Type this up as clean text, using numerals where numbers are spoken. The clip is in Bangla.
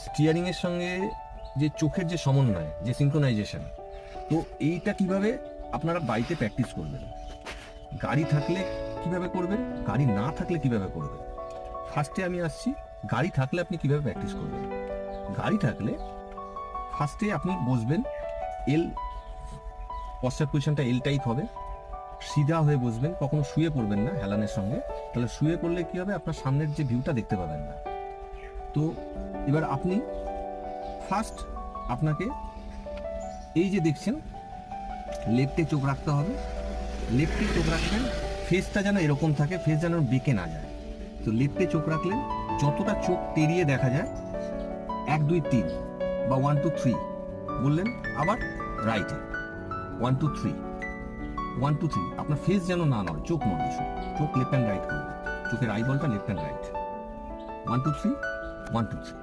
স্টিয়ারিং এর সঙ্গে যে চোখের যে সমন্বয়, যে সিঙ্ক্রোনাইজেশন, তো এইটা কিভাবে আপনারা বাড়িতে প্র্যাকটিস করবেন, গাড়ি থাকলে কিভাবে করবেন, গাড়ি না থাকলে কিভাবে করবেন। ফার্স্টে আমি আসছি, গাড়ি থাকলে আপনি কিভাবে প্র্যাকটিস করবেন। গাড়ি থাকলে ফার্স্টে আপনি বসবেন, এল পশ্চাৎ পজিশনটা এল টাইপ হবে, সিধা হয়ে বসবেন, কখনো শুয়ে পড়বেন না হেলানের সঙ্গে, তাহলে শুয়ে পড়লে কি হবে, আপনার সামনের যে ভিউটা দেখতে পাবেন না। তো এবার আপনি ফার্স্ট আপনাকে এই যে দেখছেন লেফটে চোখ রাখতে হবে, লেফটে চোখ রাখবেন, ফেসটা যেন এরকম থাকে, ফেস যেন বেঁকে না যায়। তো লেফটে চোখ রাখলেন, যতটা চোখ তেড়িয়ে দেখা যায়, 1 2 3 বা 1 2 3 বললেন, আবার রাইটে 1 2 3 1 2 3, আপনার ফেস যেন না নয়, চোখ নড়বে শুধু, চোখ লেফট অ্যান্ড রাইট করবে, চোখের আইবলটা লেফট অ্যান্ড রাইট, 1 2 3 1 2 3।